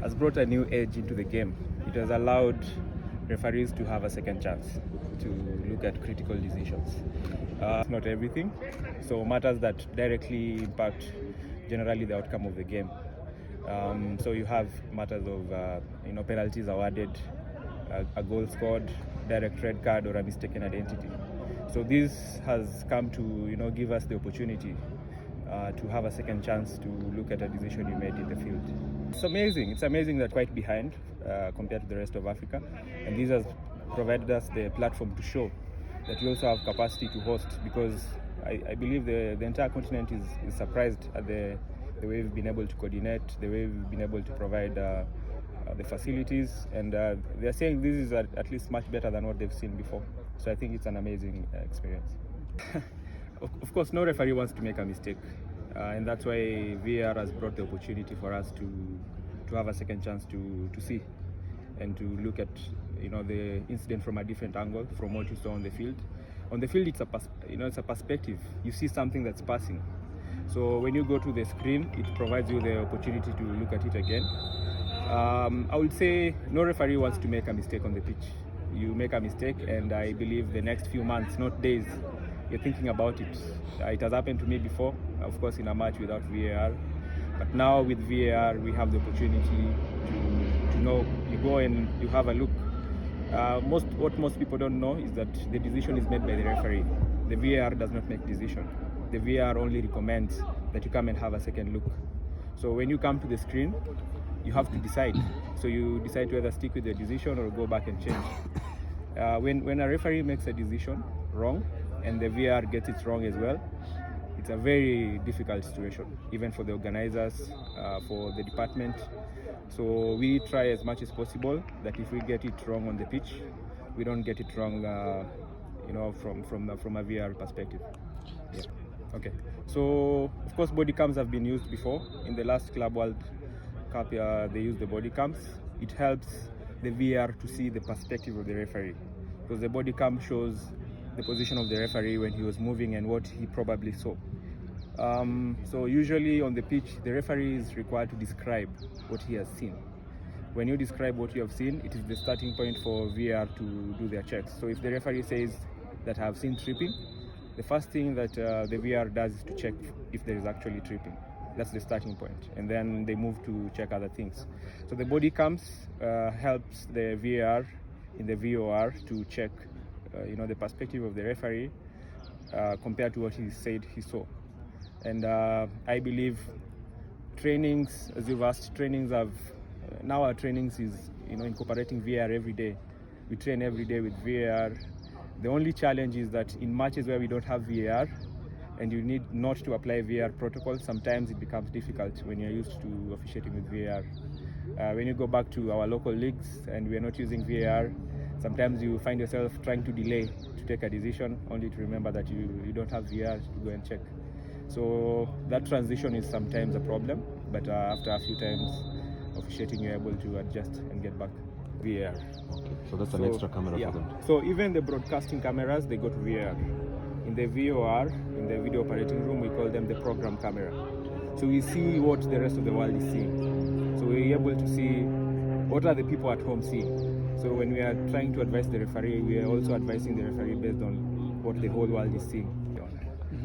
has brought a new edge into the game. It has allowed referees to have a second chance to look at critical decisions. Not everything, so matters that directly impact generally the outcome of the game. So you have matters of penalties awarded, a goal scored, direct red card, or a mistaken identity. So this has come to give us the opportunity to have a second chance to look at a decision you made in the field. It's amazing. It's amazing that quite behind compared to the rest of Africa, and this has provided us the platform to show that we also have capacity to host, because I believe the entire continent is surprised at the way we've been able to coordinate, the way we've been able to provide the facilities, and they're saying this is at least much better than what they've seen before. So I think it's an amazing experience. Of course, no referee wants to make a mistake, and that's why VAR has brought the opportunity for us to have a second chance to see and to look at the incident from a different angle from what you saw on the field. On the field, it's a perspective. You see something that's passing. So when you go to the screen, it provides you the opportunity to look at it again. I would say no referee wants to make a mistake on the pitch. You make a mistake, and I believe the next few months, not days, you're thinking about it. It has happened to me before, of course, in a match without VAR. But now with VAR, we have the opportunity to know. You go and you have a look. What most people don't know is that the decision is made by the referee. The VAR does not make decision. The VAR only recommends that you come and have a second look. So when you come to the screen, you have to decide. So you decide to either stick with the decision or go back and change. When a referee makes a decision wrong and the VAR gets it wrong as well, it's a very difficult situation, even for the organizers, for the department. So we try as much as possible that if we get it wrong on the pitch, we don't get it wrong, from a VAR perspective. Yeah. Okay. So of course, body cams have been used before. In the last Club World Cup, they used the body cams. It helps the VAR to see the perspective of the referee, because the body cam shows the position of the referee when he was moving and what he probably saw. So usually on the pitch, the referee is required to describe what he has seen. When you describe what you have seen, it is the starting point for VAR to do their checks. So if the referee says that I have seen tripping, the first thing that the VAR does is to check if there is actually tripping. That's the starting point, and then they move to check other things. So the body cams helps the VAR in the VOR to check the perspective of the referee compared to what he said he saw. And I believe trainings, as you've asked, now our trainings is incorporating VAR every day. We train every day with VAR. The only challenge is that in matches where we don't have VAR and you need not to apply VAR protocol, sometimes it becomes difficult when you're used to officiating with VAR. When you go back to our local leagues and we're not using VAR, sometimes you find yourself trying to delay to take a decision only to remember that you don't have VAR to go and check. So that transition is sometimes a problem, but after a few times officiating, you're able to adjust and get back VAR. Okay, so that's an extra camera for them. So even the broadcasting cameras, they go to VAR. In the VOR, in the video operating room, we call them the program camera. So we see what the rest of the world is seeing. So we're able to see what are the people at home seeing. So when we are trying to advise the referee, we are also advising the referee based on what the whole world is seeing.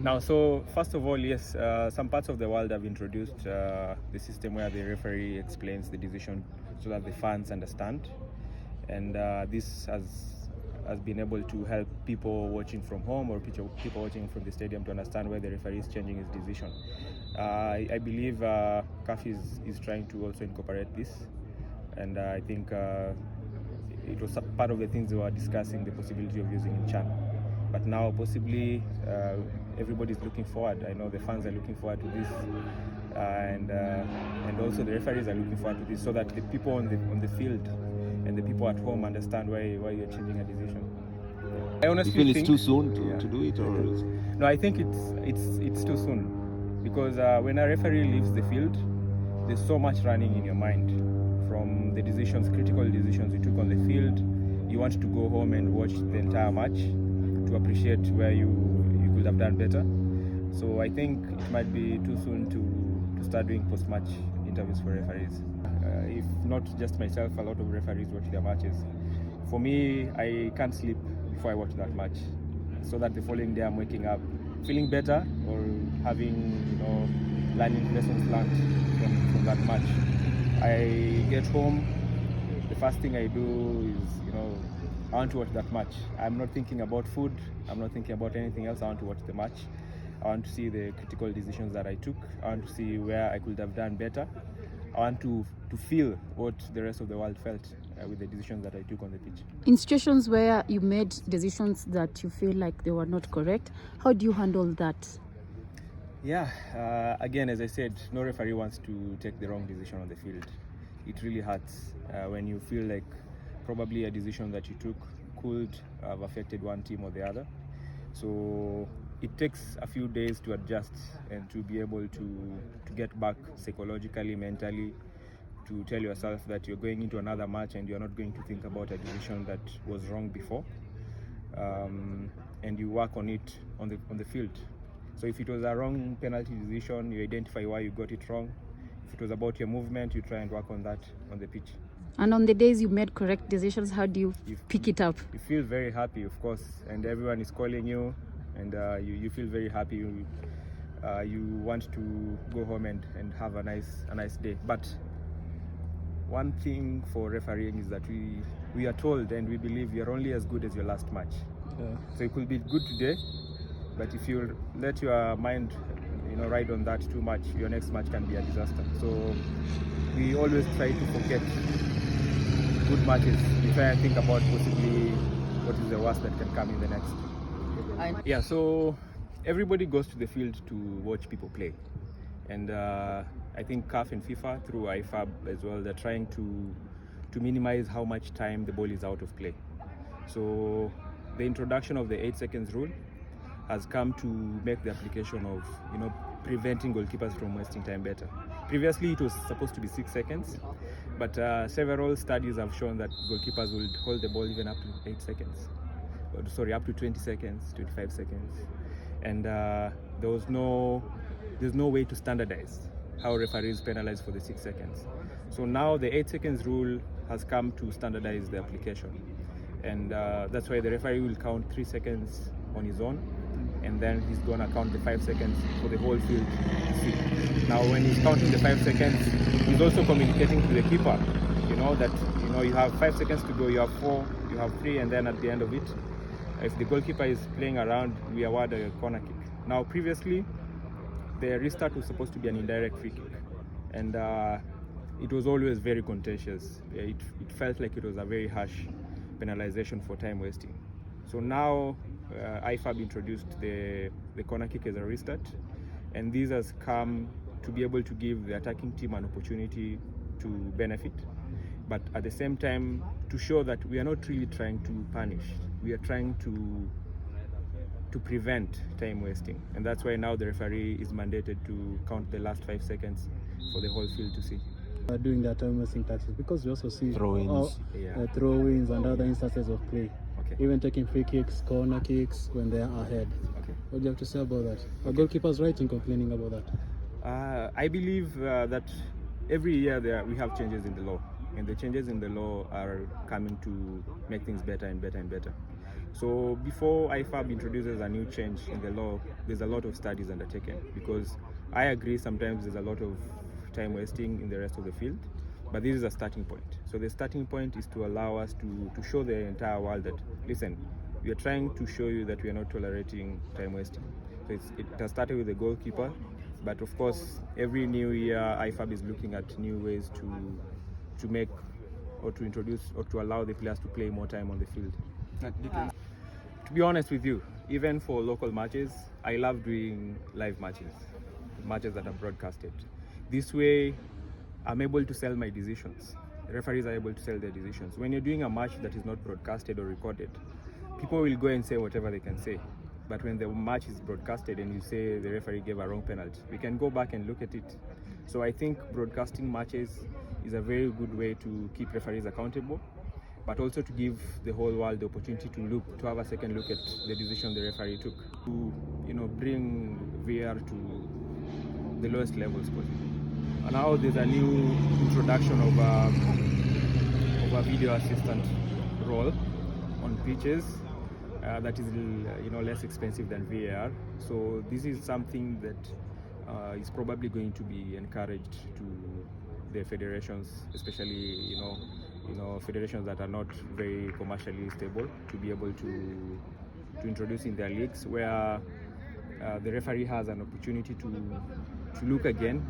Now, so first of all, yes, some parts of the world have introduced the system where the referee explains the decision so that the fans understand, and this has been able to help people watching from home or people watching from the stadium to understand why the referee is changing his decision. I believe CAF is trying to also incorporate this, and I think it was part of the things they were discussing, the possibility of using in CHAN. But now possibly everybody's looking forward. I know the fans are looking forward to this, and also the referees are looking forward to this, so that the people on the field and the people at home understand why you're changing a decision. I honestly think it's too soon to do it, or no? I think it's too soon, because when a referee leaves the field, there's so much running in your mind from the critical decisions you took on the field. You want to go home and watch the entire match to appreciate where you could have done better. So I think it might be too soon to start doing post-match interviews for referees. If not just myself, a lot of referees watch their matches. For me, I can't sleep before I watch that match, so that the following day I'm waking up feeling better or having, learning lessons learned from that match. I get home, the first thing I do is, I want to watch that match. I'm not thinking about food, I'm not thinking about anything else. I want to watch the match. I want to see the critical decisions that I took. I want to see where I could have done better. I want to feel what the rest of the world felt with the decisions that I took on the pitch. In situations where you made decisions that you feel like they were not correct, how do you handle that? Yeah, again, as I said, no referee wants to take the wrong decision on the field. It really hurts when you feel like probably a decision that you took could have affected one team or the other. So it takes a few days to adjust and to be able to get back psychologically, mentally, to tell yourself that you're going into another match and you're not going to think about a decision that was wrong before, and you work on it on the field. So if it was a wrong penalty decision, you identify why you got it wrong. If it was about your movement, you try and work on that on the pitch. And on the days you made correct decisions, how do you pick it up? You feel very happy, of course, and everyone is calling you, and you feel very happy. You want to go home and have a nice day. But one thing for refereeing is that we are told and we believe you're only as good as your last match. So it could be good today, but if you let your mind ride on that too much, your next match can be a disaster. So we always try to forget good matches. We try and think about possibly what is the worst that can come in the next. Yeah, so everybody goes to the field to watch people play, and I think CAF and FIFA through IFAB as well, they're trying to minimize how much time the ball is out of play. So the introduction of the 8 seconds rule has come to make the application of preventing goalkeepers from wasting time better. Previously it was supposed to be 6 seconds, but several studies have shown that goalkeepers will hold the ball even up to 8 seconds. Up to 20 seconds, 25 seconds. And there's no way to standardize how referees penalize for the 6 seconds. So now the 8 seconds rule has come to standardize the application. And that's why the referee will count 3 seconds on his own, and then he's gonna count the 5 seconds for the whole field to see. Now when he's counting the 5 seconds, he's also communicating to the keeper, that you have 5 seconds to go, you have 4, you have 3, and then at the end of it, if the goalkeeper is playing around, we award a corner kick. Now previously, the restart was supposed to be an indirect free kick, and it was always very contentious. It felt like it was a very harsh penalization for time wasting. So now IFAB introduced the corner kick as a restart, and this has come to be able to give the attacking team an opportunity to benefit, but at the same time to show that we are not really trying to punish, we are trying to prevent time wasting, and that's why now the referee is mandated to count the last 5 seconds for the whole field to see. Doing their time wasting tactics, because we also see Throw-ins. throw-ins and other instances of play. Okay. Even taking free kicks, corner kicks when they are ahead. Okay. What do you have to say about that? Are goalkeepers right in complaining about that? I believe that every year we have changes in the law, and the changes in the law are coming to make things better and better and better. So before IFAB introduces a new change in the law, there's a lot of studies undertaken, because I agree sometimes there's a lot of time wasting in the rest of the field, but this is a starting point. So the starting point is to allow us to show the entire world that, listen, we are trying to show you that we are not tolerating time wasting. So it has started with the goalkeeper, but of course every new year IFAB is looking at new ways to make or to introduce or to allow the players to play more time on the field. To be honest with you, even for local matches, I love doing live matches that are broadcasted. This way, I'm able to sell my decisions. The referees are able to sell their decisions. When you're doing a match that is not broadcasted or recorded, people will go and say whatever they can say. But when the match is broadcasted and you say the referee gave a wrong penalty, we can go back and look at it. So I think broadcasting matches is a very good way to keep referees accountable, but also to give the whole world the opportunity to have a second look at the decision the referee took, to bring VAR to the lowest levels possible. And now there's a new introduction of a video assistant role on pitches that is less expensive than VAR. So this is something that is probably going to be encouraged to the federations, especially federations that are not very commercially stable, to be able to introduce in their leagues where the referee has an opportunity to look again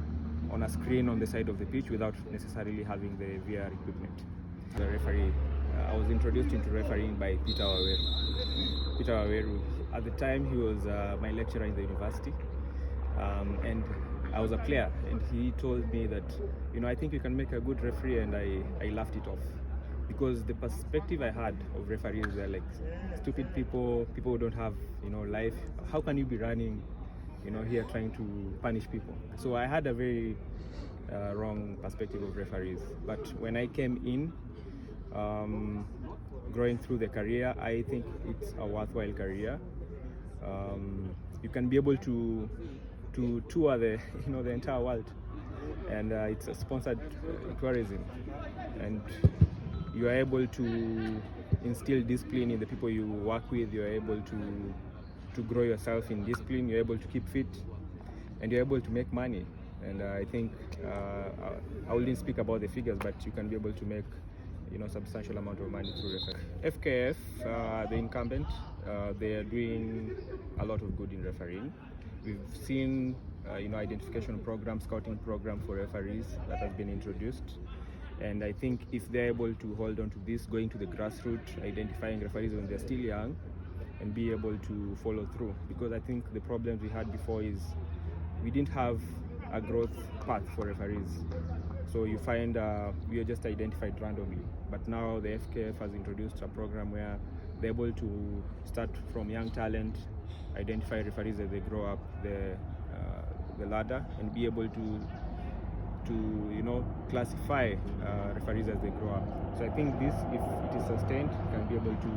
on a screen on the side of the pitch without necessarily having the VAR equipment. The referee, I was introduced into refereeing by Peter Waweru. At the time, he was my lecturer in the university, and I was a player, and he told me that, I think you can make a good referee, and I laughed it off. Because the perspective I had of referees were like stupid people who don't have, life. How can you be running, here trying to punish people? So I had a very wrong perspective of referees. But when I came in, growing through the career, I think it's a worthwhile career. You can be able to tour the entire world, and it's a sponsored tourism, and you are able to instill discipline in the people you work with. You are able to grow yourself in discipline. You're able to keep fit, and you're able to make money. And I think I wouldn't speak about the figures, but you can be able to make substantial amount of money through refereeing. FKF, the incumbent, they are doing a lot of good in refereeing. We've seen identification program, scouting program for referees that has been introduced. And I think if they're able to hold on to this, going to the grassroots, identifying referees when they're still young, and be able to follow through. Because I think the problems we had before is we didn't have a growth path for referees. So you find we are just identified randomly. But now the FKF has introduced a program where they're able to start from young talent, identify referees as they grow up the ladder, and be able to classify referees as they grow up. So I think this, if it is sustained, can be able to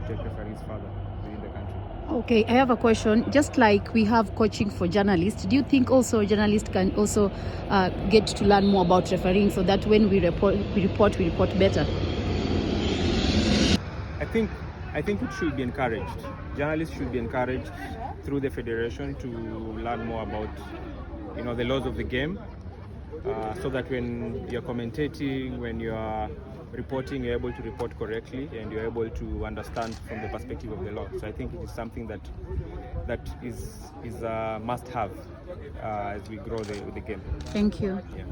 take referees further within the country. Okay, I have a question. Just like we have coaching for journalists, do you think also journalists can also get to learn more about refereeing so that when we report better? I think it should be encouraged. Journalists should be encouraged through the federation to learn more about the laws of the game, so that when you're commentating, when you're reporting, you're able to report correctly, and you're able to understand from the perspective of the law. So I think it is something that is a must-have as we grow the game. Thank you. Yeah.